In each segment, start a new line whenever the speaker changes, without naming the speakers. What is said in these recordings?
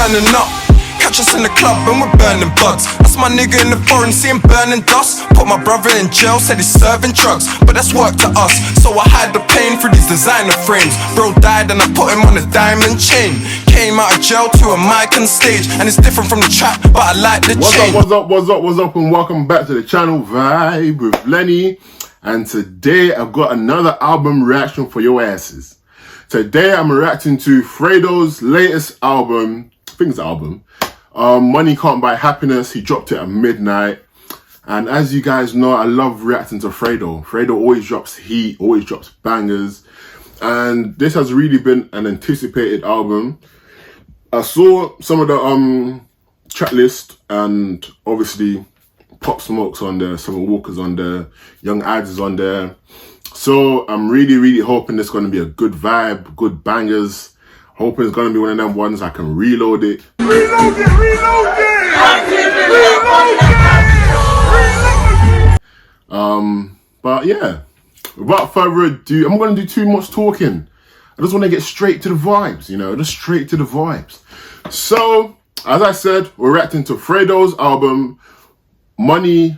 turning up. Catch us in the club and we're burning buds. That's my nigga in the foreign, see him burning dust. Put my brother in jail, said he's serving drugs, but that's work to us. So I hide the pain through these designer frames. Bro died and I put him on a diamond chain. Came out of jail to a mic and stage, and it's different from the trap, but I like the chain.
What's up, and welcome back to the channel Vibe with Lenny. And today I've got another album reaction for your asses. Today I'm reacting to Fredo's latest album, I think it's an album, Money Can't Buy Happiness. He dropped it at midnight. And as you guys know, I love reacting to Fredo. Fredo always drops heat, always drops bangers. And this has really been an anticipated album. I saw some of the track list, and obviously Pop Smoke's on there, Summer Walker's on there, Young Ads is on there. So I'm really hoping this is going to be a good vibe, good bangers. Hoping it's going to be one of them ones I can reload it. Reload it! But yeah, without further ado, I'm not going to do too much talking. I just want to get straight to the vibes, you know, just straight to the vibes. So, as I said, we're reacting to Fredo's album, Money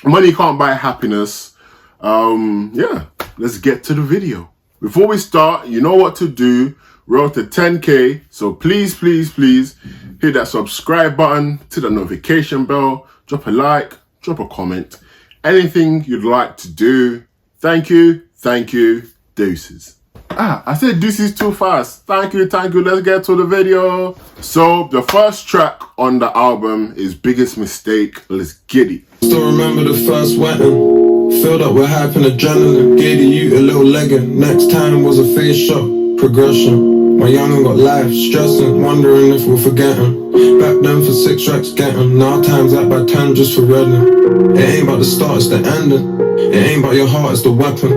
Can't Buy Happiness. Yeah, let's get to the video. Before we start, you know what to do. We're up to 10K, so please hit that subscribe button, to the notification bell, drop a like, drop a comment, anything you'd like to do. Thank you, deuces. I said deuces too fast. Thank you, let's get to the video. So the first track on the album is Biggest Mistake. Let's get it.
Still remember the first wetting, filled up with hype and adrenaline, gave you a little legging. Next time was a face shot, progression. My young'un got life, stressing, wondering if we'll forget him. Back then for 6 racks getting, now times that by 10 just for redding. It ain't about the start, it's the ending. It ain't about your heart, it's the weapon.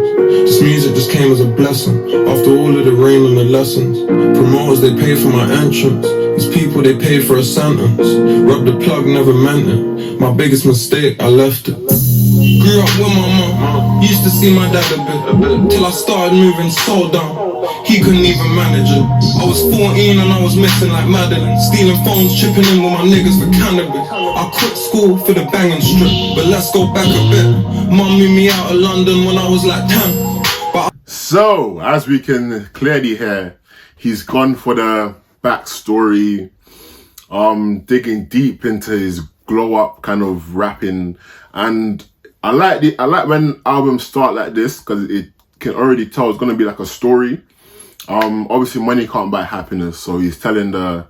This music just came as a blessing, after all of the rain and the lessons. Promoters, they paid for my entrance. These people, they paid for a sentence. Rubbed the plug, never meant it. My biggest mistake, I left it. Grew up with my mom, used to see my dad a bit, till I started moving so down. He couldn't even manage it. I was 14 and I was missing like Madeline, stealing phones, chipping in with my niggas for cannabis. I quit school for the banging strip, but let's go back a bit. Mom moved me out of London when I was like 10.
So, as we can clearly hear, he's gone for the backstory, digging deep into his glow up kind of rapping. And I like when albums start like this, because it can already tell it's gonna be like a story. Obviously Money Can't Buy Happiness, so he's telling the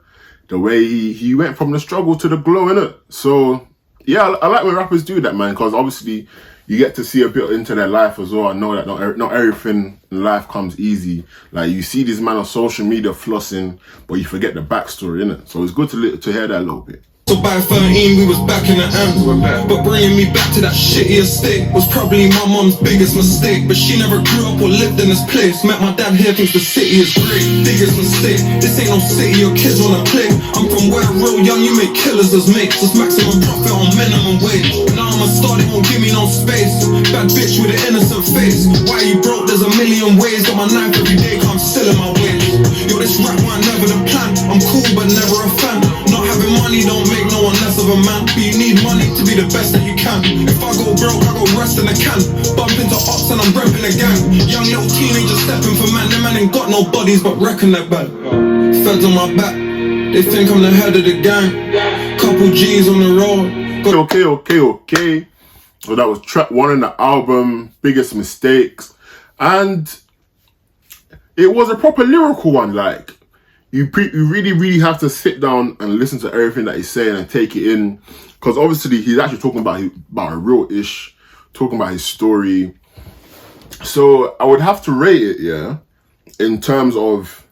way he went from the struggle to the glow, innit? So yeah, I like when rappers do that, man, because obviously you get to see a bit into their life as well. I know that not everything in life comes easy. Like, you see this man on social media flossing, but you forget the backstory, innit? So it's good to hear that a little bit.
So by 13 we was back in the end, but bringing me back to that shitty estate was probably my mom's biggest mistake. But she never grew up or lived in this place. Met my dad here, thinks the city is great. Biggest mistake, this ain't no city your kids wanna play. I'm from where real young you make killers as mates. It's maximum profit on minimum wage. Now I'm a star, they won't give me no space. Bad bitch with an innocent face. Why you broke? There's a million ways. Got my knife every day, cause I'm still in my ways. Yo, this rap one never the plan. I'm cool but never a fan. Not having money don't make no one less of a man, but you need money to be the best that you can. If I go broke, I go rest in a can. Bump into ops and I'm repping a gang. Young little teenagers stepping for man. Them man ain't got no bodies but reckon they're bad. Feds on my back, they think I'm the head of the gang. Couple G's on the road.
Okay. So that was track 1 in the album, Biggest Mistakes. And it was a proper lyrical one. Like, you really have to sit down and listen to everything that he's saying and take it in, because obviously he's actually talking about a real ish, talking about his story. So I would have to rate it, yeah, in terms of,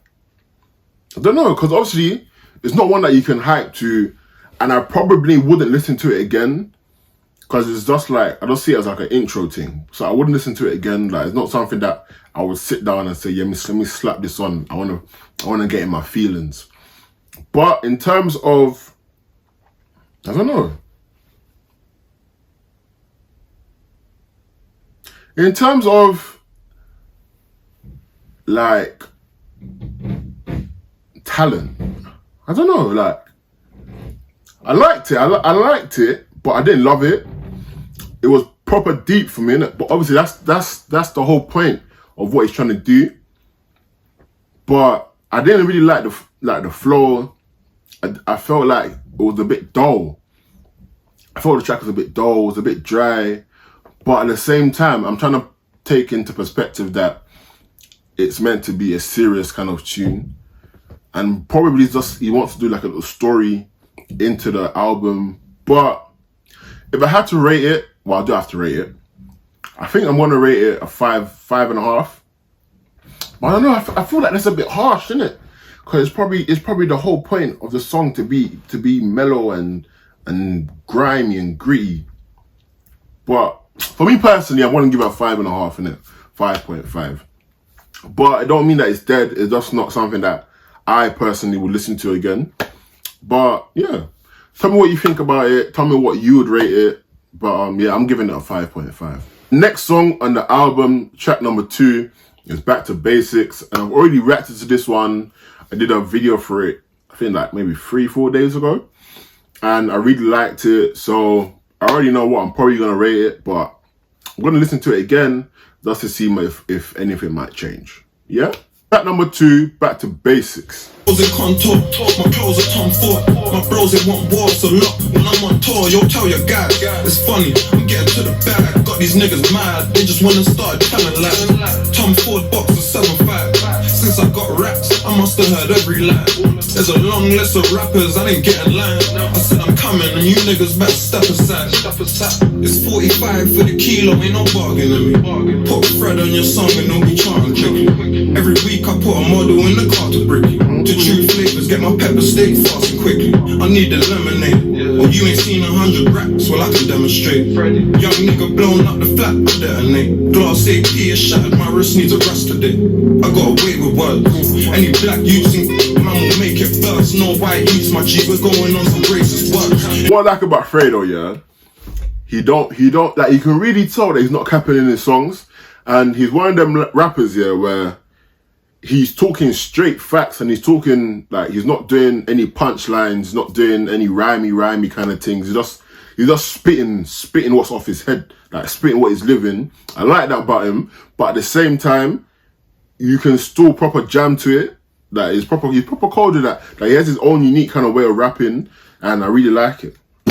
I don't know, because obviously it's not one that you can hype to, and I probably wouldn't listen to it again, because it's just like, I don't see it as like an intro thing. So I wouldn't listen to it again. Like, it's not something that I would sit down and say, yeah, let me slap this on. I wanna get in my feelings. But in terms of, I don't know. In terms of like talent, I don't know, like, I liked it. I liked it, but I didn't love it. It was proper deep for me, innit? But obviously that's the whole point of what he's trying to do. But I didn't really like the flow. I felt like it was a bit dull. I felt the track was a bit dull, it was a bit dry. But at the same time, I'm trying to take into perspective that it's meant to be a serious kind of tune. And probably he wants to do like a little story into the album. But if I had to rate it, well, I do have to rate it. I think I'm gonna rate it a 5.5. But I don't know, I feel like that's a bit harsh, isn't it? Because it's probably the whole point of the song to be mellow and grimy and gritty. But for me personally, I want to give it a 5.5, innit? 5.5. But it don't mean that it's dead. It's just not something that I personally would listen to again. But yeah, tell me what you think about it. Tell me what you would rate it. But yeah, I'm giving it a 5.5. Next song on the album, track number 2, is Back to Basics. And I've already reacted to this one. I did a video for it, I think like maybe 3-4 days ago. And I really liked it. So I already know what I'm probably going to rate it. But I'm going to listen to it again just to see if anything might change. Yeah? Track number 2, Back to Basics.
Contour, my clothes are Tom Ford. My bros, they want walls a lot. When I'm on tour, yo, tell your guy. It's funny, I'm getting to the bag. Got these niggas mad, they just wanna start telling lies. Tom Ford box of 7.5. Since I got raps, I must have heard every line. There's a long list of rappers, I didn't get in line. I said I'm coming, and you niggas better step aside. It's 45 for the kilo, ain't no bargaining me. Put Fredo on your song and don't be charting quickly. Every week I put a model in the car to brick you. The true flavors, get my pepper steak fast and quickly. I need the lemonade. Or you ain't seen 100 racks, well I can demonstrate. Young nigga blown up the flat, I detonate. Glass AP is shattered, my wrist needs a rest today. I got away with words. Any black youths in man will make it first. No white youths, my G, we're going on some racist work.
What I like about Fredo, yeah, he don't like, you can really tell that he's not capping in his songs. And he's one of them rappers, yeah, where he's talking straight facts, and he's talking like, he's not doing any punchlines, not doing any rhymey kind of things. He's just spitting what's off his head, like spitting what he's living. I like that about him, but at the same time, you can still proper jam to it. That he's proper coded that he has his own unique kind of way of rapping, and I really like it.
I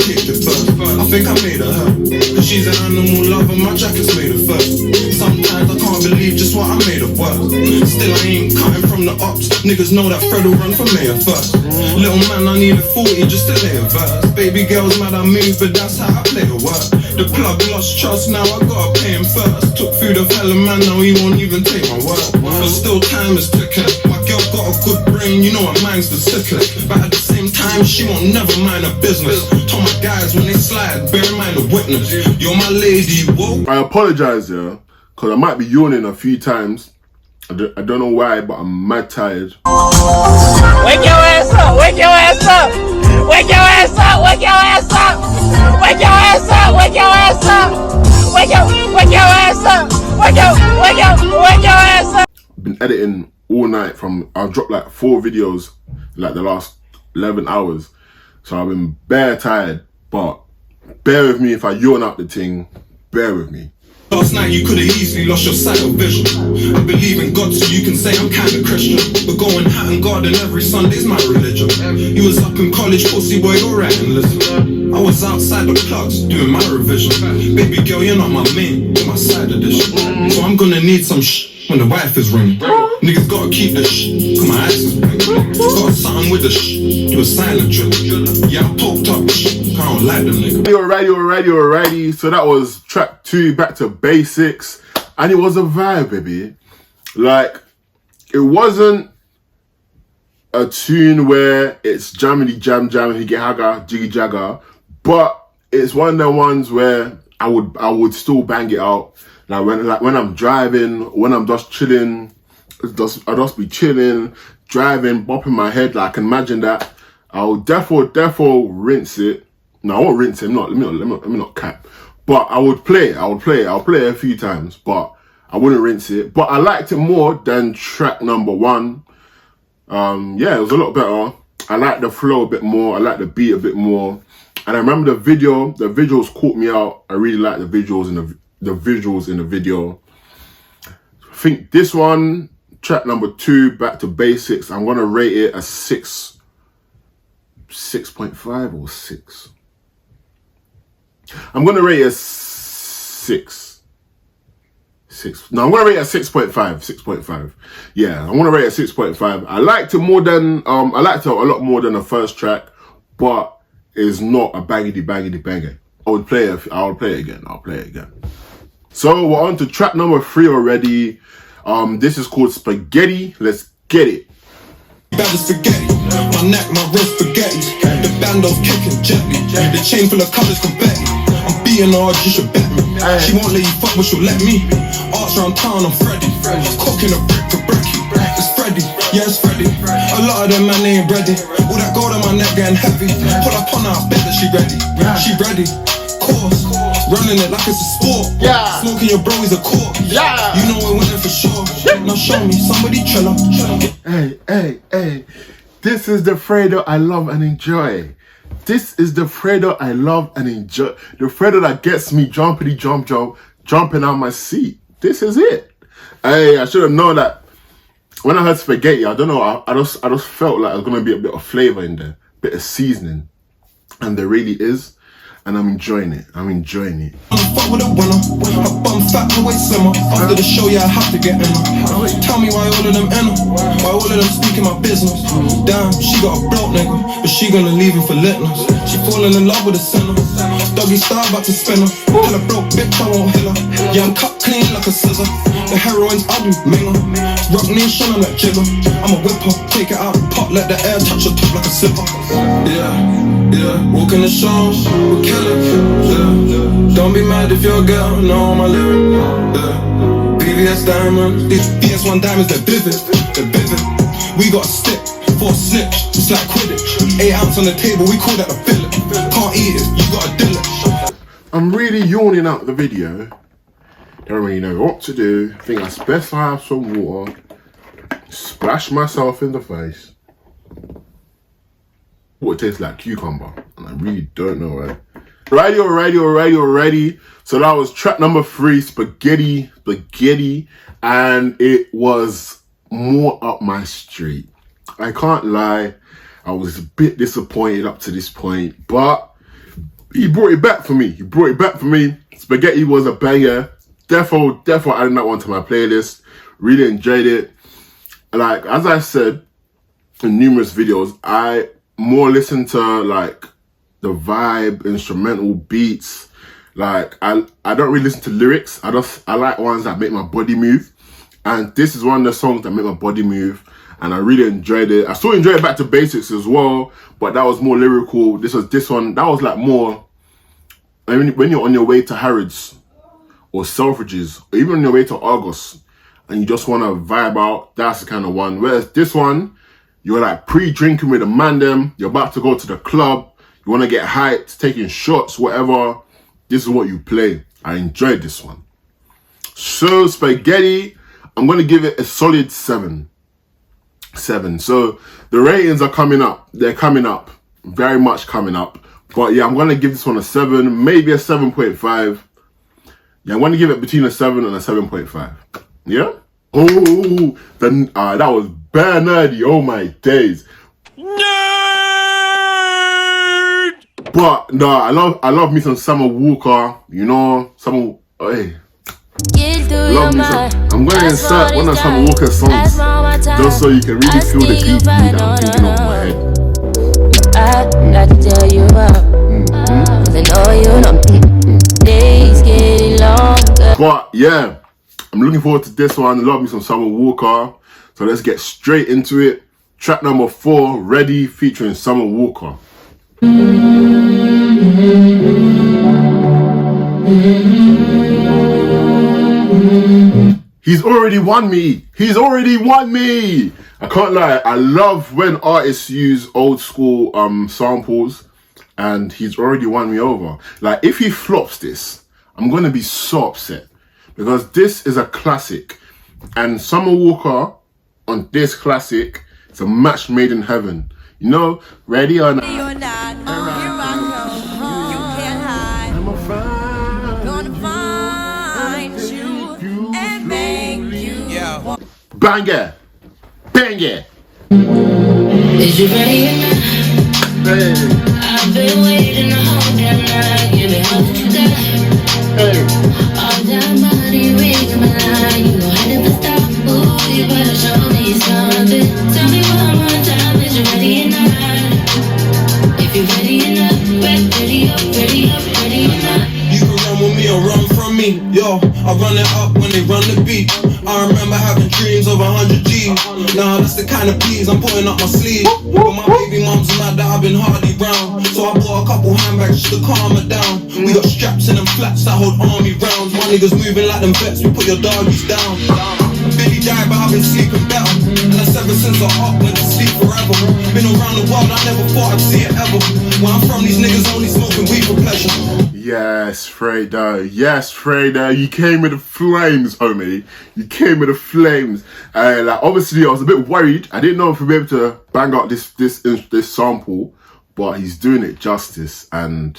think I made her hurt, cause she's an animal lover, my jacket's made of fur. Sometimes I can't believe just what I made of work. Still I ain't cutting from the ops. Niggas know that Fredo run for mayor first. Little man, I needed 40 just to lay a verse. Baby girls mad I move, but that's how I play the work. The plug lost trust, now I gotta pay him first. Took food of hell, man, now he won't even take my word. But still time is ticking. My girl got a good brain, you know what mine's the sickest. But at the same time, she won't never mind her business. Told my guys when they slide, bear in mind the witness. You're my lady, whoa. I
apologize, yeah, because I might be yawning a few times. I don't know why, but I'm mad tired.
Wake your ass up! Wake your ass up! Wake your ass up! Wake your ass up! Wake your ass up! Wake your ass up! Wake your ass up! Wake your ass up!
I've been editing all night I've dropped like 4 videos like the last 11 hours. So I've been bare tired, but bear with me if I yawn out the thing, bear with me.
Last night you could've easily lost your sight of vision. I believe in God, so you can say I'm kinda Christian. But going Hatton Garden every Sunday's my religion. You was up in college, pussy boy, alright and listen. I was outside the plugs, doing my revision. Baby girl, you're not my main, you're my side edition. So I'm gonna need some when the wife is ringing. Niggas gotta keep the cause my eyes is big. Got something with the do a silent trip. Yeah, I poked up, I don't like them niggas.
Alrighty. So that was track 2, Back to Basics. And it was a vibe, baby. Like, it wasn't a tune where it's jammity jam, higgy haga, jiggy jagger. But it's one of the ones where I would still bang it out. Like when I'm driving, when I'm just chilling, I just be chilling, driving, bopping my head. Like I can imagine that. I'll defo rinse it. No, I won't rinse it. Let me not cap. But I would play it. I'll play it a few times, but I wouldn't rinse it. But I liked it more than track number 1. Yeah, it was a lot better. I like the flow a bit more. I like the beat a bit more. And I remember the visuals caught me out. I really like the visuals in the visuals in the video. I think this one, track number 2, Back to Basics, I'm gonna rate it a 6.5 or 6. I'm gonna rate it a 6. No, I'm gonna rate it a 6.5. 6.5. Yeah, I'm gonna rate it a 6.5. I liked it more than I liked it a lot more than the first track, but it's not a bangity banger. I would play it again. I'll play it again. So we're on to track number 3 already. This is called Spaghetti. Let's get it.
Bad as spaghetti, my neck, my wrist, spaghetti. The bando's kicking gently, the chain full of colors, confetti. I'm beating her, you should bet me. She won't let you fuck, but she'll let me. Arts around town, I'm Freddy. Cooking a brick for brekkie. It's Freddy, yeah, it's Freddy. A lot of them man, they ain't ready. All that gold on my neck getting heavy. Pull up on her, I bet that she ready. She ready, course. Running it like it's a sport. Yeah. Smoking your bro is a cork. Yeah. You know we're winning for sure. Now show me somebody chill up.
Hey. This is the Fredo I love and enjoy. This is the Fredo I love and enjoy. The Fredo that gets me jumping out my seat. This is it. Hey, I should have known that. When I heard spaghetti, I don't know, I just felt like there's gonna be a bit of flavor in there, a bit of seasoning. And there really is. And I'm enjoying it.
I'm fuck with a winner. I bum fat and way slimmer. After the show, yeah, I have to get in her. Tell me why all of them in her. Why all of them speaking my business. Damn, she got a broke nigga, but she gonna leave him for litness. She falling in love with a sinner. Doggy star about to spin her. Tell a broke bitch I won't hit her. Yeah, I'm cut clean like a scissor. The heroin's I do minger. Rock nation, I'm like Jigger. I'm a whipper, take it out, pop, let the air touch your top like a slipper. Yeah, walking the show, we'll kill it. Yeah. Don't be mad if your girl know my lyric. Yeah. VVS diamonds, these VS1 diamonds, they're vivid. We got a stick for a snitch, it's like Quidditch. 8 ounce on the table, we call that a fillet. Can't eat it, you gotta deal it.
I'm really yawning out the video. Don't really know what to do. I think it's best I have some water. Splash myself in the face. What tastes like cucumber, and I really don't know, right? Alrighty. So that was track number 3, Spaghetti, and it was more up my street. I can't lie, I was a bit disappointed up to this point, but he brought it back for me. Spaghetti was a banger. Defo adding that one to my playlist. Really enjoyed it. Like, as I said in numerous videos, I more listen to like the vibe, instrumental beats. Like I don't really listen to lyrics. I like ones that make my body move. And this is one of the songs that make my body move. And I really enjoyed it. I still enjoyed it Back to Basics as well, but that was more lyrical. This one, that was like more, I mean, when you're on your way to Harrods or Selfridges, or even on your way to Argos, and you just want to vibe out, that's the kind of one. Whereas this one, you're like pre-drinking with a man them, you're about to go to the club, you want to get hyped, taking shots, whatever. This is what you play. I enjoyed this one. So Spaghetti, I'm going to give it a solid 7. So the ratings are coming up. They're coming up. Very much coming up. But yeah, I'm going to give this one a 7, maybe a 7.5. Yeah, I'm going to give it between a 7 and a 7.5. Yeah? Oh, that was bare nerdy. Oh my days. Nerd! But no, I love me some Summer Walker. You know, hey. Love me some. I'm going to insert one of Summer Walker's songs just so you can really feel the deep beat that I'm thinking of my head.
I'd like to tell you up, cause I know you don't days getting longer.
But yeah, I'm looking forward to this one. Love me some Summer Walker. So let's get straight into it. Track number 4, Ready, featuring Summer Walker. He's already won me. I can't lie. I love when artists use old school samples, and he's already won me over. Like, if he flops this, I'm going to be so upset, because this is a classic, and Summer Walker on this classic, it's a match made in heaven. You know, ready or not.
Ready or not, here I come. You can't hide.
I'm a find.
Gonna find you and make you.
Banger. Banger.
Is you ready or not?
Hey.
I've been waiting the whole damn night. Give me all that you got.
Hey.
All that body ring my line. You gon' have to stop. Ooh, you better show me something. Tell me one more time. Is you ready or not? If you're ready or not, ready up, ready up, ready or not.
You can run with me or run from me, yo. I run it up when they run the beat. I remember having dreams of 100 G's. Nah, that's the kind of beats I'm putting up my sleeve. But my baby mom's mad that I've been hardly round, so I bought a couple handbags just to calm her down. We got straps in them flats that hold army rounds. My niggas moving like them vets, we put your doggies down. Billy died, but I've been sleeping better. And that's ever since I up went to sleep forever. Been around the world, I never thought I'd see it ever. Where I'm from, these niggas only smoking weed for pleasure.
Yes, Fredo. Yes, Fredo. You came with the flames, homie. You came with the flames. And like, obviously, I was a bit worried. I didn't know if we'd be able to bang out this sample, but he's doing it justice. And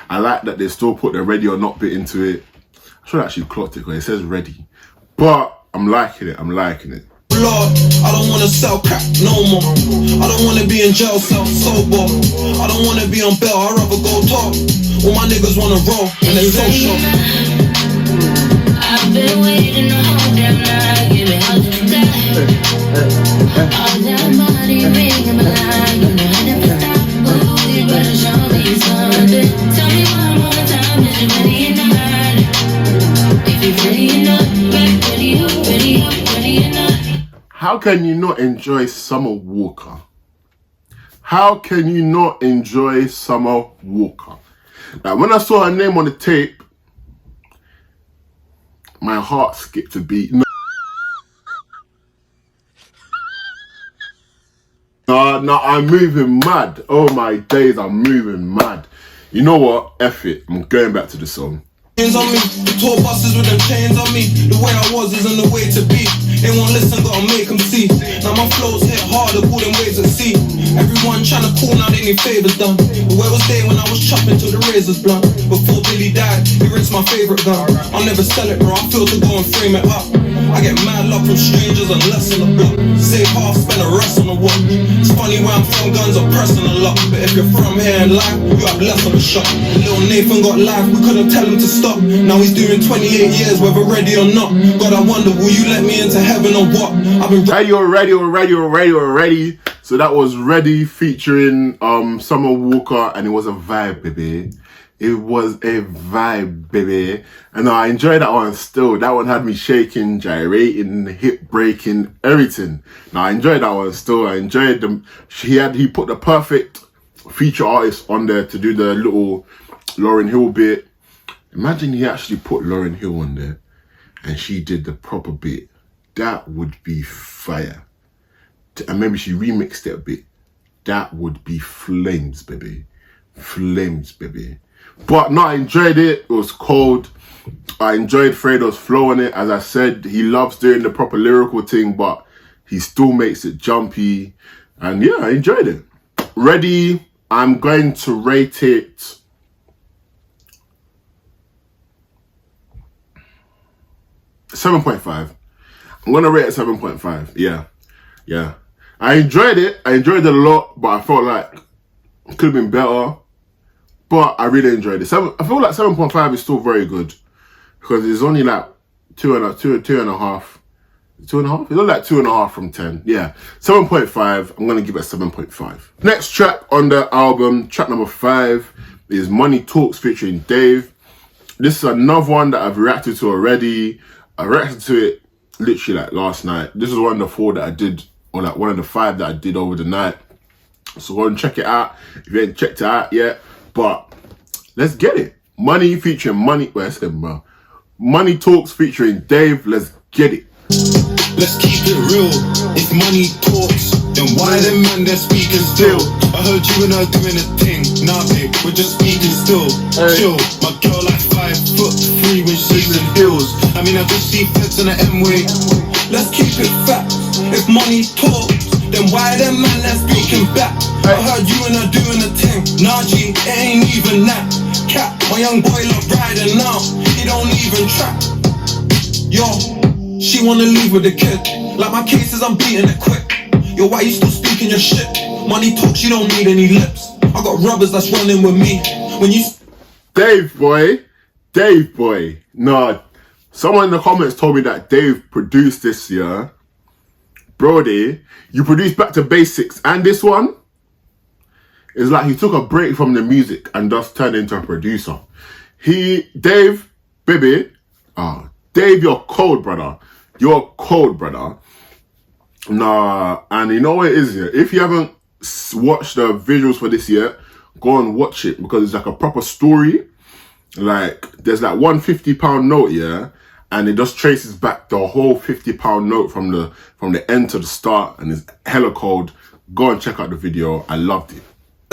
I like that they still put the ready or not bit into it. I should actually clocked it because it says ready. But I'm liking it. I'm liking it.
Lord, I don't wanna sell crack no more. I don't wanna be in jail cell sober. I don't wanna be on bail, I'd rather go talk. All my niggas wanna roll and they so sure.
I've been waiting the whole damn night. Give me all that you got. All that body ring my line. You know how to stop. Ooh, you better show me something. Tell me one more time. Is you ready or not? If you're ready or not, ready up, ready up, ready or not.
How can you not enjoy Summer Walker? How can you not enjoy Summer Walker? Now, when I saw her name on the tape, my heart skipped a beat. No, I'm moving mad. Oh my days, I'm moving mad. You know what? F it. I'm going back to the song.
On me, the tour buses with them chains on me. The way I was isn't the way to be. They won't listen, gotta make them see. Now my flows hit harder, pull them waves at sea. Everyone tryna call, now they need favors done. But where was they when I was chopping till the razors blunt? Before Billy died, he rinsed my favorite gun. I'll never sell it, bro, I feel to go and frame it up. I get mad love from strangers and less on the block. Save half, spend the rest on the watch. It's funny where I'm from, guns are pressing a lot. But if you're from here in life, you have less of a shot. Little Nathan got life, we couldn't tell him to stop. Now he's doing 28 years, whether ready or not. God, I wonder, will you let me into heaven or what? I've been
ready. So that was Ready featuring Summer Walker, and it was a vibe, baby. It was a vibe, baby. And I enjoyed that one still. That one had me shaking, gyrating, hip breaking, everything. Now I enjoyed that one still. I enjoyed them. He put the perfect feature artist on there to do the little Lauryn Hill bit. Imagine he actually put Lauryn Hill on there and she did the proper bit. That would be fire. And maybe she remixed it a bit. That would be flames, baby. Flames, baby. But no, I enjoyed it. It was cold. I enjoyed Fredo's flow on it. As I said, he loves doing the proper lyrical thing, but he still makes it jumpy. And yeah, I enjoyed it. Ready, I'm going to rate it 7.5. I'm going to rate it 7.5. Yeah. I enjoyed it. I enjoyed it a lot, but I felt like it could have been better. But I really enjoyed it. I feel like 7.5 is still very good because it's only like 2.5. 2.5? It's only like 2.5 from 10. Yeah. 7.5. I'm going to give it a 7.5. Next track on the album, track number 5, is Money Talks featuring Dave. This is another one that I've reacted to already. I reacted to it literally like last night. This is one of the 4 that I did, or like one of the 5 that I did over the night. So go and check it out if you ain't checked it out yet. But let's get it. Money featuring Money. Where's him, bro? Money Talks featuring Dave. Let's get it.
Let's keep it real. If money talks, then why them man they're speaking still? I heard you and her doing a thing. Nah, babe, we're just speaking still. Chill. My girl like 5'3" when she's in heels. I mean, I just see feds on the M-way. Let's keep it facts. If money talks, then why them man that's speaking back? I heard you and her doing a thing. Nah, G, it ain't even that. Cat, my young boy love riding now. He don't even trap. Yo, she wanna leave with the kid. Like my cases, I'm beating it quick. Yo, why you still speaking your shit? Money talks, you don't need any lips. I got rubbers that's running with me. When you
Dave boy. Nah, someone in the comments told me that Dave produced this year. Brody, you produced Back to Basics, and this one is like he took a break from the music and just turned into a producer. Dave, baby, Dave, you're cold, brother. You're cold, brother. Nah, and you know what it is here? If you haven't watched the visuals for this yet, go and watch it, because it's like a proper story. Like, there's like one £50 note, yeah, and it just traces back the whole £50 note from the end to the start, and it's hella cold. Go and check out the video. I loved it.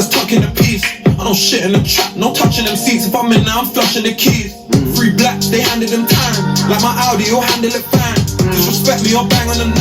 Stuck in the piece, I don't shit in the trap, no touching them seats. If I'm in there, I'm flushing the keys. Free blacks, they handed them time. Like my Audi, you'll handle it fine. Disrespect me, I'll bang on the 9.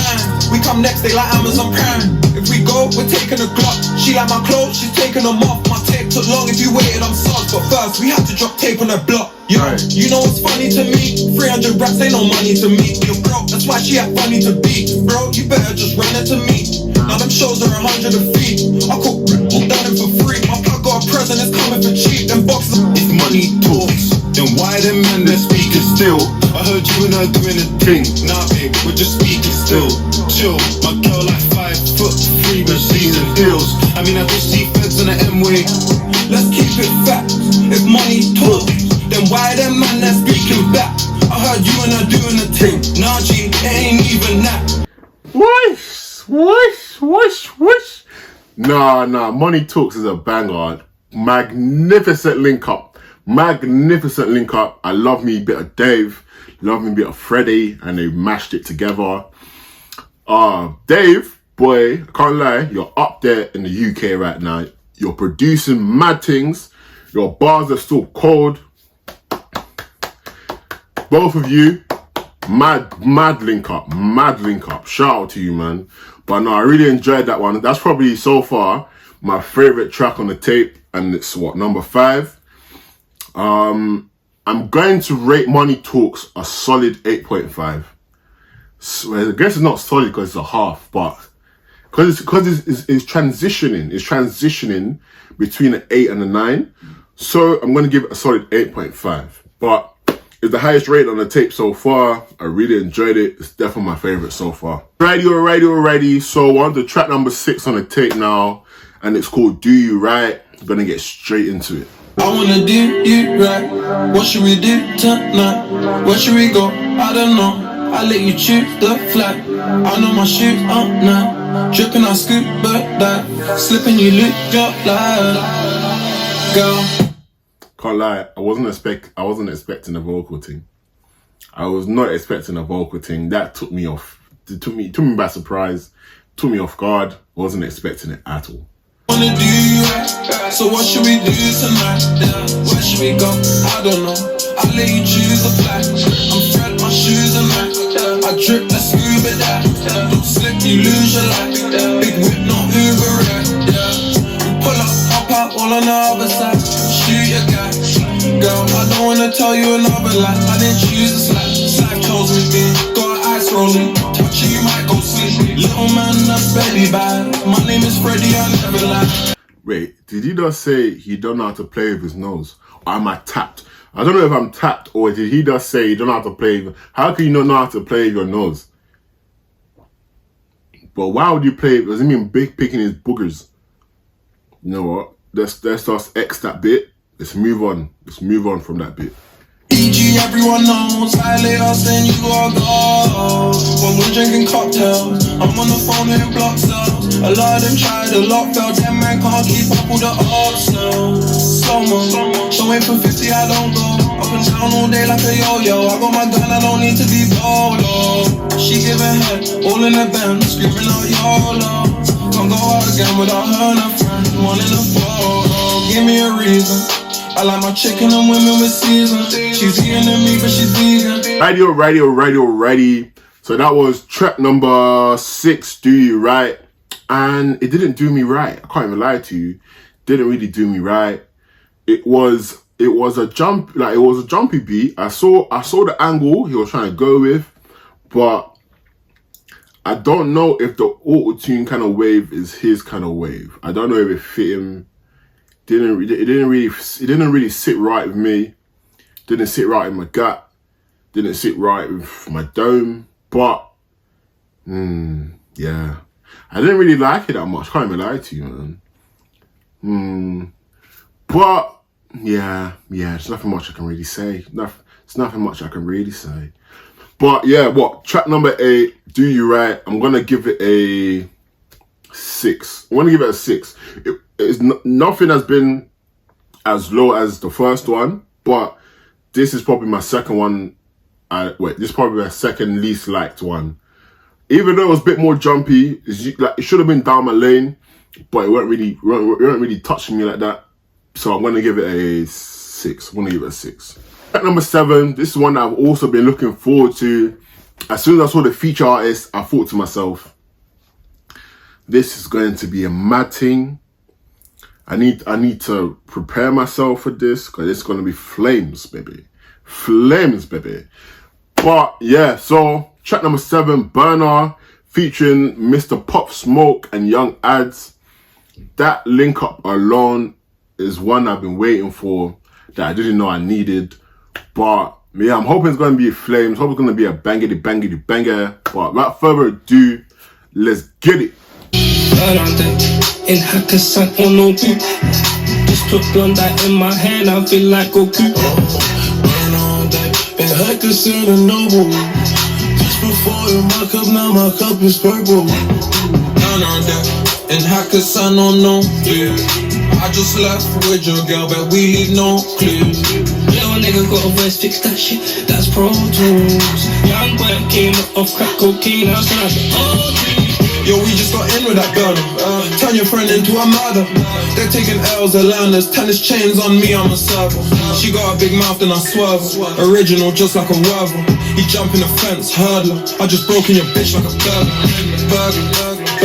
We come next, they like Amazon Prime. If we go, we're taking a Glock. She like my clothes, she's taking them off. My tape took long, if you waited, I'm sus. But first, we had to drop tape on that block. Yo, you know what's funny to me? 300 racks ain't no money to me. You're broke, that's why she act funny to be. Bro, you better just run it to me. Now them shows are 100 a fee. I cook, I'm done it for free. My plug got a present, it's coming for cheap. Them boxes, if money talks, then why them men they're speaking still? I heard you and her doing a thing. Nah, babe, we're just speaking still. Chill, my girl like 5'3", but she's in heels. I mean, I just see feds on the M-way. Let's keep it facts. If money talks, then why them man they're speaking back? I heard you and her doing a thing. Nah, G, it ain't even that.
Whoosh. Nah, Money Talks is a banger. Magnificent link up. I love me a bit of Dave, love me a bit of Freddie, and they mashed it together. Dave, boy, I can't lie, you're up there in the UK right now. You're producing mad things. Your bars are still cold. Both of you, mad link up. Shout out to you, man. But no, I really enjoyed that one. That's probably so far my favorite track on the tape, and it's what, number 5. I'm going to rate Money Talks a solid 8.5. So I guess it's not solid because it's a half, but because it's transitioning between an 8 and a 9. So I'm going to give it a solid 8.5. But it's the highest rate on the tape so far. I really enjoyed it. It's definitely my favorite so far. Alrighty. So we're on to track number 6 on the tape now, and it's called Do You Right. I'm gonna get straight into it.
I wanna do you right. What should we do tonight? Where should we go? I don't know. I let you choose the flight. I know my shoes on now. Dripping, I scoop, but that slipping, you look your life. Girl.
Can't lie, I wasn't expecting a vocal thing. I was not expecting a vocal thing. That took me off. It took me by surprise. Took me off guard. Wasn't expecting it at all.
Wanna do you right? So what should we do tonight? Where should we go? I don't know. I let you choose the flight. I'm Fred, my shoes are nice. I drip the scuba dive. Don't slip, you lose your life. Big whip, no Uber ride. We pull up, hop out, all on the other side. Shoot your guy. Girl, I don't wanna tell you another lie. I didn't choose the slide. Life chose me, bitch. Got ice rolling. Touch you, you might go sleep. Little man, that's baby bye. My name is Freddie, I never lie.
Wait, did he just say he don't know how to play with his nose? Or am I tapped? I don't know if I'm tapped, or did he just say you don't know how to play with... How can you not know how to play with your nose? But why would you play... Does it mean big picking his boogers? You know what? Let's just X that bit. Let's move on from that bit.
EG, everyone knows. Violate us, then you gotta go. When we're drinking cocktails, I'm on the phone in block cells. A lot of them tried, a lot fell. 10 men can't keep up with the odds now. Slow-mo, showing from 50, I don't go. Up and down all day like a yo-yo. I got my gun, I don't need to be bolo. She giving head, all in the band, screaming out YOLO. Can't go out again without her and her friend. One in the photo, give me a reason. I like my chicken and women with season. She's eating than me, but she's vegan.
Righty. So that was track number 6, Do You Right. and it didn't do me right. I can't even lie to you. Didn't really do me right. It was a jumpy beat. I saw the angle he was trying to go with, but I don't know if the auto-tune kind of wave is his kind of wave. I don't know if it fit him. It didn't really sit right with me. Didn't sit right in my gut. Didn't sit right with my dome. But yeah, I didn't really like it that much. Can't even lie to you, man. But yeah, there's nothing much I can really say. There's nothing much I can really say. But yeah, track number 8, Do You Right? I'm gonna give it a 6. I'm gonna give it a 6. Nothing has been as low as the first one, but this is probably my second one. This is probably my second least liked one. Even though it was a bit more jumpy, it should have been down my lane, but it weren't really touching me like that. So I'm gonna give it a 6. I'm gonna give it a 6. Track number 7. This is one that I've also been looking forward to. As soon as I saw the feature artist, I thought to myself, this is going to be a mad thing. I need to prepare myself for this because it's going to be flames, baby. Flames, baby. But yeah, so track number 7, Burner, featuring Mr. Pop Smoke and Young Ads. That link up alone is one I've been waiting for that I didn't know I needed. But yeah, I'm hoping it's going to be flames. Hope it's going to be a bangity banger. But without further ado, let's get it.
In Hakkasan on no beat. Just put blunt that in my hand, I feel like Goku. Burn all day, in Hakkasan and Noble. Just before in my cup, now my cup is purple.
Burn all day, in Hakkasan on no beat. I just left with your girl, but we leave no clues.
Little nigga got a voice, fix that shit, that's Pro Tools. Young boy came off crack cocaine, I was like, oh,
Yo, we just got in with that burner. Turn your friend into a murder. They're taking L's, they're learners. Tennis chains on me, I'm a server. She got a big mouth and I swerve. Original, just like a werver. He jump in the fence, hurdler. I just broke in your bitch like a burger.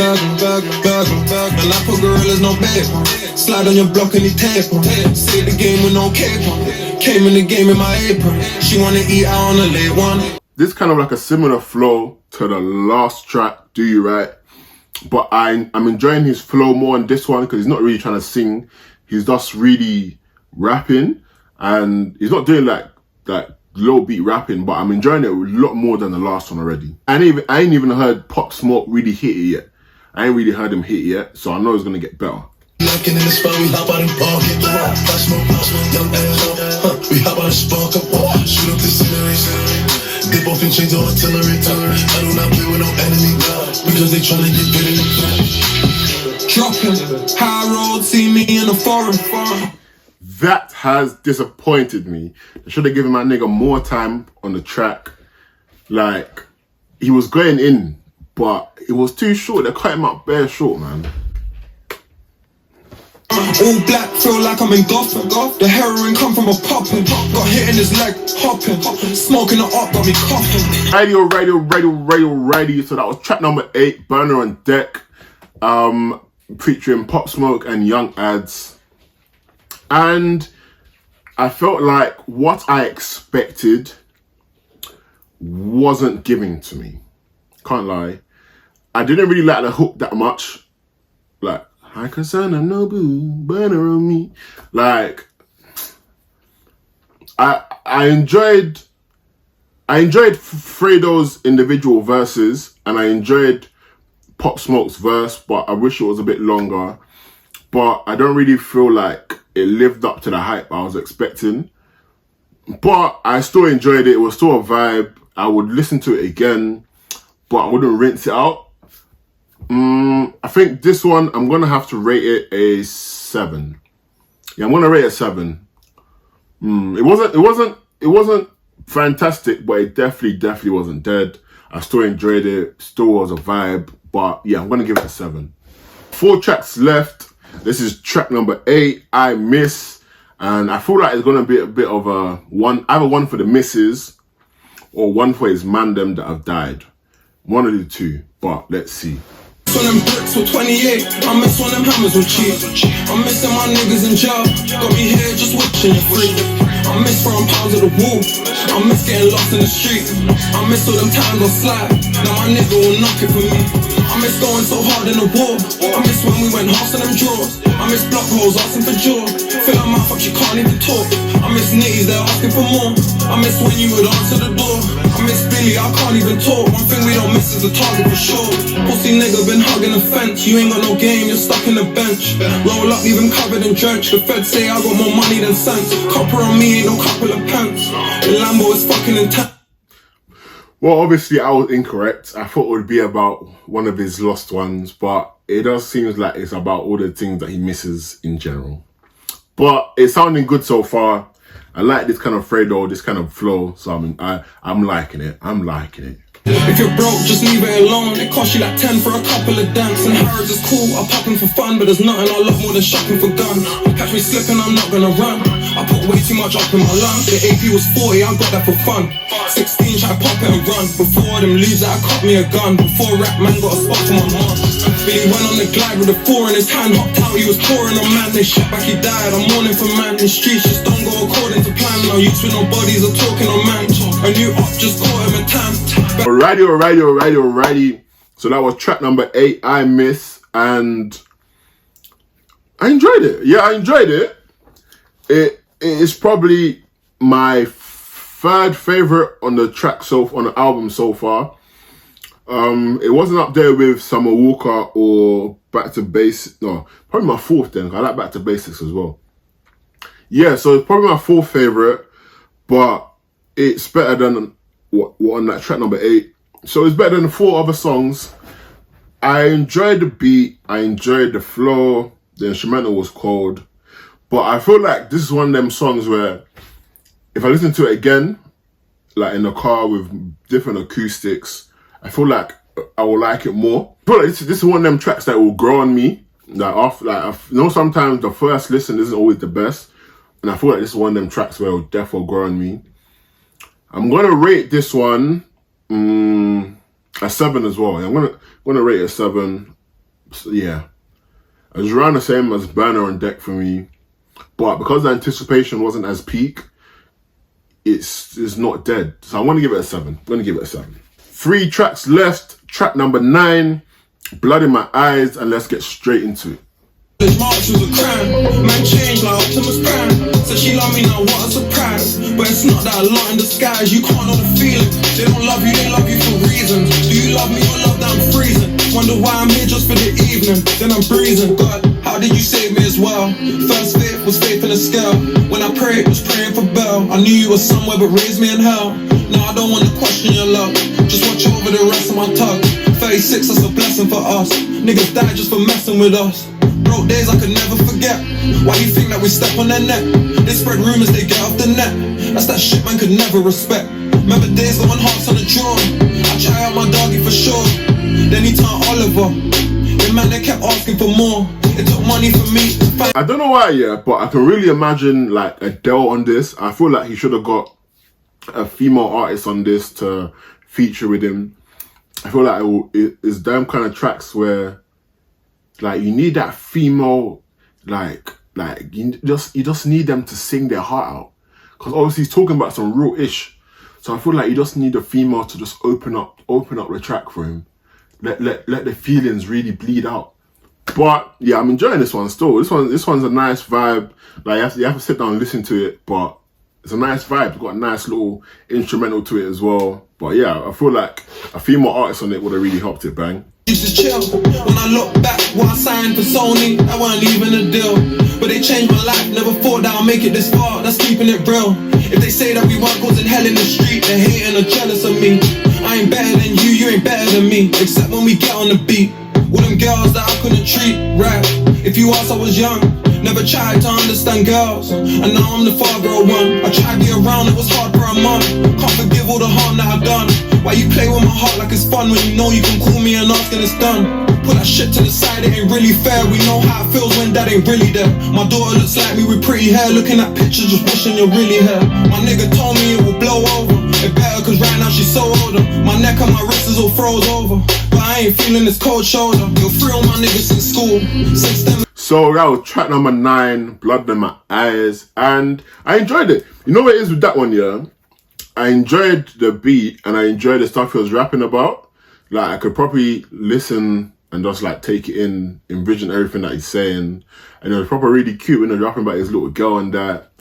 And I put gorillas, no paper. Slide on your block and he taper. Say the game with no caper. Came in the game in my apron. She wanna eat out on a late one.
This kind of like a similar flow to the last track, Do You Right? But I'm enjoying his flow more on this one because he's not really trying to sing. He's just really rapping, and he's not doing like low beat rapping, but I'm enjoying it a lot more than the last one already. I ain't even heard Pop Smoke really hit it yet. I ain't really heard him hit it yet, so I know it's gonna get better.
Knocking in the spot, we hop out and park it. Pop smoke, young ass, we hop out and spark up. Shoot up the scenery. Dip off and change the artillery. I do not play with no enemy because they tryna get bit in the
Dropping high road, see me in the forest.
That has disappointed me. I should have given my nigga more time on the track. Like, he was going in, but it was too short. They cut him up bare short, man.
All black, feel like I'm in Gotham. The heroin come from a poppin'. Got hit in his leg, hopping. Smoking the up, got me coughing.
Radio. So that was track number 8, Burner on Deck. Featuring Pop Smoke and Young Ads. And I felt like what I expected wasn't giving to me. Can't lie. I didn't really like the hook that much. Like, I can send a Nobu, burner on me. Like, I enjoyed Fredo's individual verses, and I enjoyed Pop Smoke's verse, but I wish it was a bit longer. But I don't really feel like it lived up to the hype I was expecting. But I still enjoyed it. It was still a vibe. I would listen to it again, but I wouldn't rinse it out. I think this one, I'm going to have to rate it a 7. Yeah, I'm going to rate it a 7. It wasn't fantastic, but it definitely wasn't dead. I still enjoyed it. Still was a vibe. But yeah, I'm going to give it a 7. 4 tracks left. This is track number 8, I Miss. And I feel like it's going to be a bit of a one, either one for the misses or one for his man them that have died. One of the two, but let's see.
When them bricks were 28, I miss when them hammers were cheap. I'm missing my niggas in jail, got me here just watching it free. I miss throwing pounds at the wall, I miss getting lost in the street. I miss all them times I slide, now my nigga will knock it for me. I miss going so hard in the war, I miss when we went halves in them drawers. I miss block holes asking for jaw, fill her mouth up she can't even talk. I miss nitties, they're asking for more. I miss when you would answer the door. I miss Billy, I can't even talk. One thing we don't miss is a target for sure. Pussy nigga been hugging the fence. You ain't got no game, you're stuck in the bench. Roll up, leave him covered in drench. The feds say I got more money than sense. Copper on me ain't no couple of pence. The Lambo is fucking intense.
Well, obviously I was incorrect. I thought it would be about one of his lost ones, but it does seem like it's about all the things that he misses in general. But it's sounding good so far. I like this kind of Fredo, this kind of flow, so I'm liking it. I'm liking it.
If you're broke, just leave it alone. It costs you like 10 for a couple of dance. And Harrods is cool, I'm popping for fun, but there's nothing I love more than shopping for guns. Catch me slipping, I'm not gonna run. I put way too much up in my lungs. The AP was 40, I got that for fun. 16, try pop it and run. Before them leaves, I caught me a gun. Before rap man got a spot for my mom. Billy went on the glide with a 4 in his hand. Hopped out, he was pouring on man. They shot back, he died. I'm mourning for man. The streets just don't go according to plan. Now youths with no bodies are talking on man. A new up just caught him a tan. Alrighty.
So that was track number 8, I Miss, and I enjoyed it. Yeah, I enjoyed it. It is probably my third favorite on the album so far. It wasn't up there with Summer Walker or Back to Basics. No, probably my fourth then. I like Back to Basics as well. Yeah, so it's probably my fourth favorite, but it's better than what on that track number 8. So it's better than the 4 other songs. I enjoyed the beat. I enjoyed the flow. The instrumental was cold. But I feel like this is one of them songs where if I listen to it again, like in the car with different acoustics, I feel like I will like it more. I feel like this is one of them tracks that will grow on me. Sometimes the first listen isn't always the best. And I feel like this is one of them tracks where it will definitely grow on me. I'm gonna rate this one a 7 as well. I'm gonna rate it a 7. So, yeah, it was around the same as Burner on Deck for me, but because the anticipation wasn't as peak, it's not dead. So I'm gonna give it a 7. 3 tracks left. Track number 9, Blood in My Eyes, and let's get straight into it.
March was a crime, man changed like Optimus Prime. Said she love me now, what a surprise. But it's not that a lot in disguise, you can't know the feeling. They don't love you, they love you for reasons. Do you love me or love that I'm freezing? Wonder why I'm here just for the evening, then I'm breathing. God, how did you save me as well? First faith was faith in a scale. When I prayed, was praying for Bell. I knew you were somewhere but raised me in hell. Now I don't wanna question your love, just watch over the rest of my tug. 36, that's a blessing for us. Niggas died just for messing with us. Broke days I could never forget. Why you think that we step on their neck? They spread rumors, they get off the net. That's that shit man could never respect. Remember days going hearts on the drum. I try out my doggy for sure. Then he turned Oliver. The man they kept asking for more. It took money for me to find.
I don't know why, yeah, but I can really imagine like Adele on this. I feel like he should have got a female artist on this to feature with him. I feel like it's them kind of tracks where like you need that female, like you just need them to sing their heart out, because obviously he's talking about some real ish. So I feel like you just need a female to just open up the track for him, let the feelings really bleed out. But yeah, I'm enjoying this one still. This one's a nice vibe. Like you have to sit down and listen to it, but it's a nice vibe. It's got a nice little instrumental to it as well. But yeah, I feel like a female artist on it would have really helped it bang.
Used to chill. When I look back, when I signed for Sony, I wasn't leaving a deal. But they changed my life, never thought that I'll make it this far, that's keeping it real. If they say that we weren't causing hell in the street, they're hating or jealous of me. I ain't better than you, you ain't better than me, except when we get on the beat. All them girls that I couldn't treat right. If you asked, I was young, never tried to understand girls, and now I'm the father of one. I tried to be around, it was hard for a mom. Can't forgive all the harm that I've done. Why you play with my heart like it's fun when you know you can call me and ask and it's done? Put that shit to the side, it ain't really fair. We know how it feels when dad ain't really there. My daughter looks like me with pretty hair, looking at pictures just wishing you're really here. My nigga told me it will blow over. get better, cause right now she's so older. My neck and my wrist is all froze over, but I ain't feeling this cold shoulder. You're free on my niggas since school. Since then.
So that was track number 9, Blood in My Eyes, and I enjoyed it. You know what it is with that one, yeah? I enjoyed the beat and I enjoyed the stuff he was rapping about. Like, I could probably listen and just like take it in, envision everything that he's saying. And it was probably really cute when he was rapping about his little girl and that.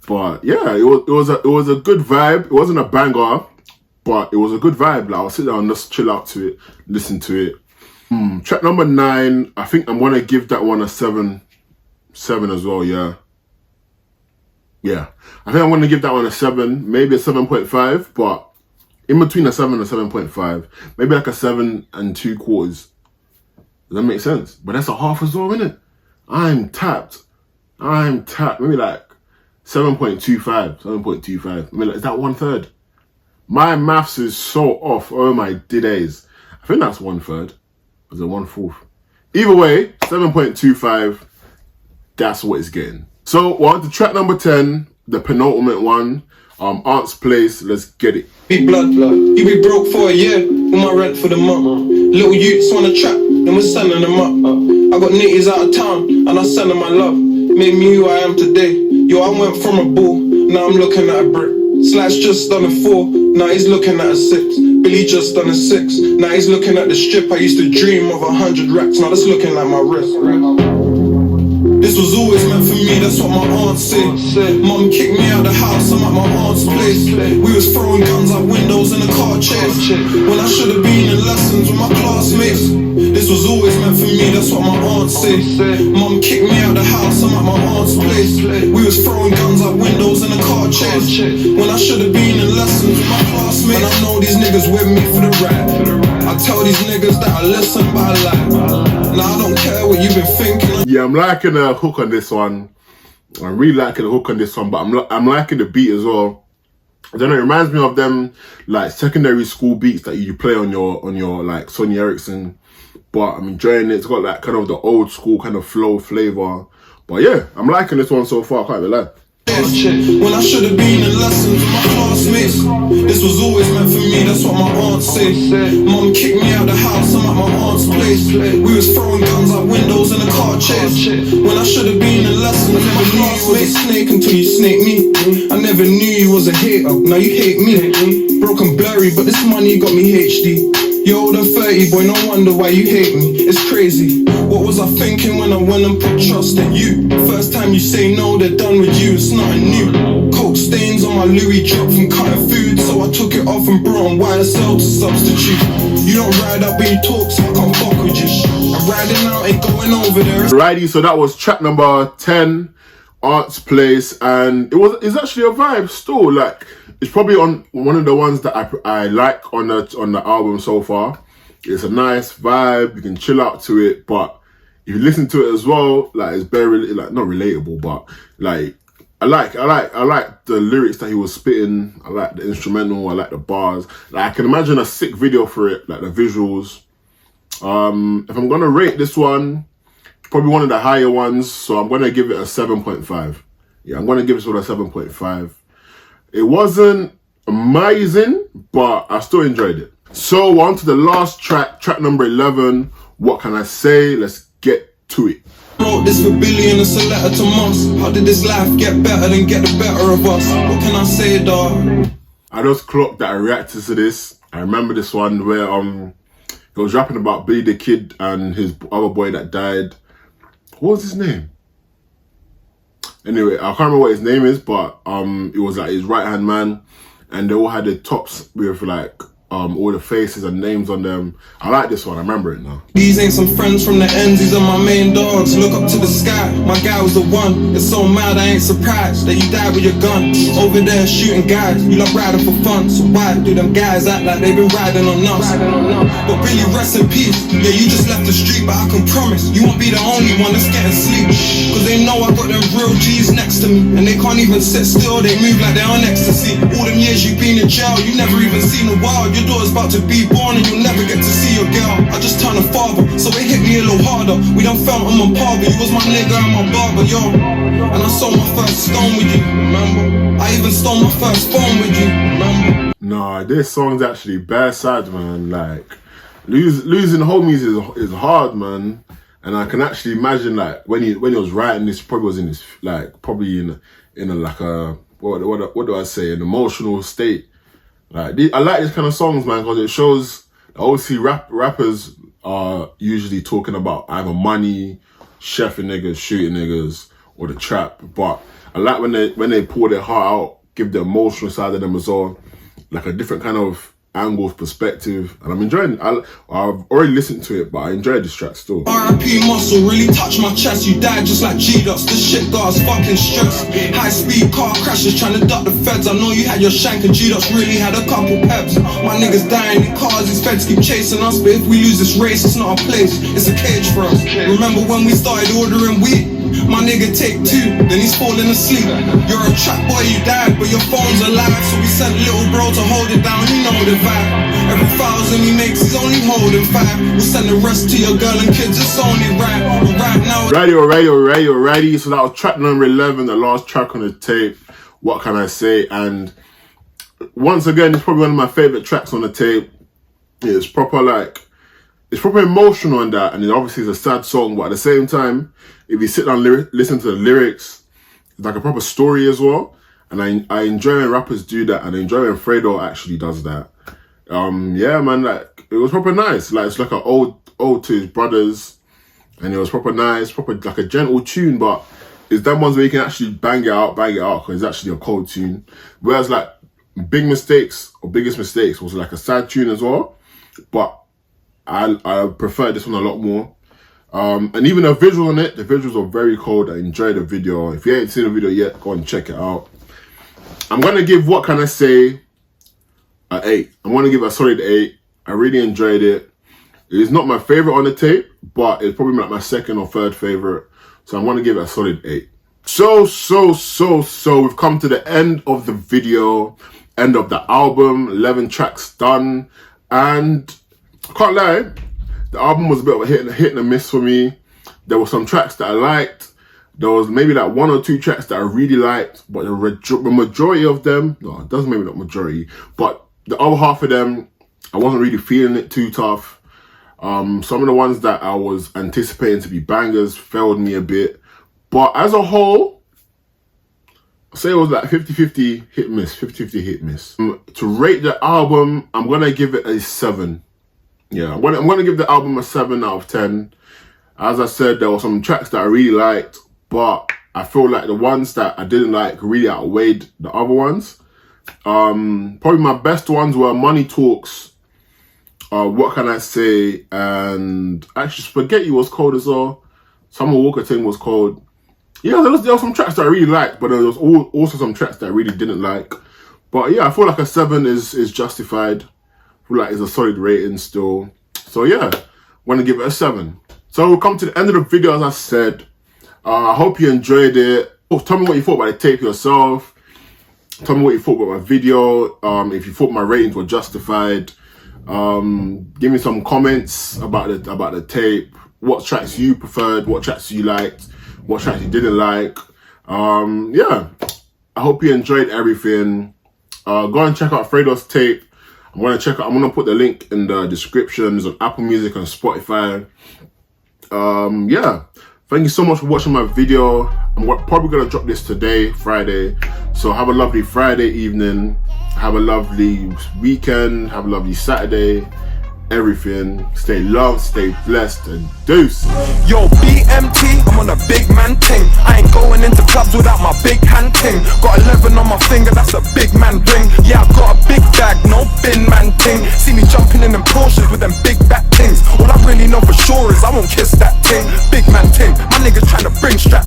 But yeah, it was a good vibe. It wasn't a banger, but it was a good vibe. Like, I'll sit down and just chill out to it, listen to it. Track number 9, I think I'm gonna give that one a 7 as well, yeah. Yeah, I think I'm gonna give that one a 7, maybe a 7.5, but in between a 7 and a 7.5, maybe like a 7 2/4. Does that make sense? But that's a half as well, innit? I'm tapped, maybe like 7.25, maybe like, is that 1/3? My maths is so off, oh my days. I think that's 1/3. Is it 1/4? Either way, 7.25, that's what it's getting. So we're on to track number 10, the penultimate one, Aunt's Place, let's get it.
Be blood. You be broke for a year with my rent for the month. Little youths on a trap, then we're sending them up. I got nitties out of town, and I send them my love. Made me who I am today. Yo, I went from a bull, now I'm looking at a brick. Slash just done a 4, now he's looking at a 6. Billy just done a 6, now he's looking at the strip. I used to dream of 100 racks, now that's looking like my wrist. This was always meant for me, that's what my aunt said. Mum kicked me out the house, I'm at my aunt's place. We was throwing guns out windows in a car chase, when I should have been in lessons with my classmates. This was always meant for me, that's what my aunt said. Mum kicked me out the house, I'm at my aunt's place. We was throwing guns out windows in a car chase, when I should have been in lessons with my classmates. And I know these niggas with me for the ride. I tell these niggas that I listen, but I lie. Now I don't care what you've been thinking.
Yeah, I'm liking the hook on this one. I'm really liking the hook on this one, but I'm liking the beat as well. I don't know, it reminds me of them like secondary school beats that you play on your like Sony Ericsson. But I'm enjoying it. It's got like kind of the old school kind of flow flavor. But yeah, I'm liking this one so far, I can't be lying.
When I should have been in lessons with my classmates. This was always meant for me, that's what my aunt said. Mum kicked me out the house, I'm at my aunt's place. We was throwing guns out windows in a car chase, when I should have been in lessons with my classmates. Snake until you snake me. I never knew you was a hater, now you hate me. Broken blurry, but this money got me HD. You're older 30, boy, no wonder why you hate me. It's crazy. What was I thinking when I went and put trust in you? First time you say no, they're done with you, it's nothing new. Coke stains on my Louis drop from cutting food, so I took it off and brought on YSL to substitute. You don't ride up when you talk, so I can't fuck with you. I'm riding out, ain't going over there.
Righty, so that was track number 10, Aunt's Place, and it's actually a vibe still. Like, it's probably on one of the ones that I like on the album so far. It's a nice vibe, you can chill out to it, but if you listen to it as well, like, it's very like not relatable, but like I like the lyrics that he was spitting. I like the instrumental, I like the bars. Like, I can imagine a sick video for it, like the visuals. If I'm gonna rate this one, probably one of the higher ones, so I'm gonna give it a 7.5. Yeah, I'm gonna give this one a 7.5. It wasn't amazing, but I still enjoyed it. So on to the last track, track number 11. What can I say? Let's get to it.
Wrote this for Billy and it's a letter to Moss. How did this life get better than get the better of us? What can I say, dawg?
I just clocked that I reacted to this. I remember this one where he was rapping about Billy the Kid and his other boy that died. What was his name? Anyway, I can't remember what his name is, but it was like his right hand man, and they all had the tops with like all the faces and names on them. I like this one, I remember it now.
These ain't some friends from the ends, these are my main dogs. Look up to the sky, my guy was the one. It's so mad I ain't surprised that you died with your gun. Over there shooting guys, you love riding for fun. So why do them guys act like they been riding on us? But really rest in peace, yeah, you just left the street, but I can promise you won't be the only one that's getting sleep. Cause they know I got them real G's next to me, and they can't even sit still, they move like they're on ecstasy. All them years you've been in jail, you never even seen the world. Your daughter's about to be born and you'll never get to see your girl. I just turned a father, so it hit me a little harder. We done felt on my par, but you was my nigga and my barber, yo. And I sold my first stone with you, remember? I even stole my first phone with you, remember?
Nah, this song's actually bare sad, man. Like, losing homies is hard, man. And I can actually imagine, like, when he was writing this, probably was in this, like, probably in a like a what do I say, an emotional state. Like, I like this kind of songs, man, because it shows. Obviously, rappers are usually talking about either money, chefing niggas, shooting niggas, or the trap. But I like when they pour their heart out, give the emotional side of them as well, like a different kind of angle, perspective, and I'm enjoying it. I've already listened to it, but I enjoyed this track still.
R.I.P. muscle really touched my chest. You died just like G-Dots. This shit got us fucking stressed. High speed car crashes trying to duck the feds. I know you had your shank and G-Dots really had a couple peps. My niggas dying in cars, these feds keep chasing us. But if we lose this race, it's not a place, it's a cage for us. Remember when we started ordering weed? My nigga take 2, then he's falling asleep. You're a trap boy, you died, but your phone's alive. So we sent little bro to hold it down, you know the vibe. Every 1,000 he makes, he's only holding 5. We'll send the rest to your girl and kids, it's only right. But right now,
Ready. So that was track number 11, the last track on the tape. What can I say? And once again, it's probably one of my favorite tracks on the tape. It's proper emotional and that, and it obviously is a sad song, but at the same time, if you sit down and listen to the lyrics, it's like a proper story as well. And I enjoy when rappers do that, and I enjoy when Fredo actually does that. Yeah, man, like, it was proper nice. Like, it's like an ode to his brothers, and it was proper nice, proper like a gentle tune, but it's them ones where you can actually bang it out, because it's actually a cold tune. Whereas like Biggest Mistakes was like a sad tune as well, but I prefer this one a lot more. And even the visual on it, the visuals are very cold. I enjoyed the video. If you haven't seen the video yet, go and check it out. I'm going to give, what can I say, an 8. I'm going to give it a solid 8. I really enjoyed it. It's not my favorite on the tape, but it's probably like my second or third favorite. So I'm going to give it a solid 8. So we've come to the end of the video, end of the album, 11 tracks done. And I can't lie, the album was a bit of a hit and a miss for me. There were some tracks that I liked. There was maybe like 1 or 2 tracks that I really liked, but the majority of them, no, it doesn't, maybe not majority, but the other half of them, I wasn't really feeling it too tough. Some of the ones that I was anticipating to be bangers failed me a bit. But as a whole, I'll say it was like 50-50 hit miss, 50-50 hit miss. To rate the album, I'm going to give it a 7. Yeah, I'm gonna give the album a 7 out of 10. As I said, there were some tracks that I really liked, but I feel like the ones that I didn't like really outweighed the other ones. Probably my best ones were Money Talks, What Can I Say, and actually Spaghetti was cold as well. Summer Walker thing was cold. Yeah, there were some tracks that I really liked, but there was also some tracks that I really didn't like. But yeah, I feel like a 7 is justified. Like it's a solid rating still. So yeah, I'm gonna give it a 7. So we'll come to the end of the video, as I said. I hope you enjoyed it. Tell me what you thought about the tape yourself. Tell me what you thought about my video. If you thought my ratings were justified. Give me some comments about the tape. What tracks you preferred, what tracks you liked, what tracks you didn't like. Yeah, I hope you enjoyed everything. Go and check out Fredo's tape. I'm gonna put the link in the descriptions on Apple Music and Spotify. Yeah, thank you so much for watching my video. I'm probably gonna drop this today, Friday. So have a lovely Friday evening. Have a lovely weekend. Have a lovely Saturday. Everything. Stay loved, stay blessed, and deuce.
Yo, BMT, I'm on a big man ting. I ain't going into clubs without my big hand ting. Got 11 on my finger, that's a big man ring. Yeah, I've got a big bag, no bin man ting. See me jumping in them Porsches with them big back things. All I really know for sure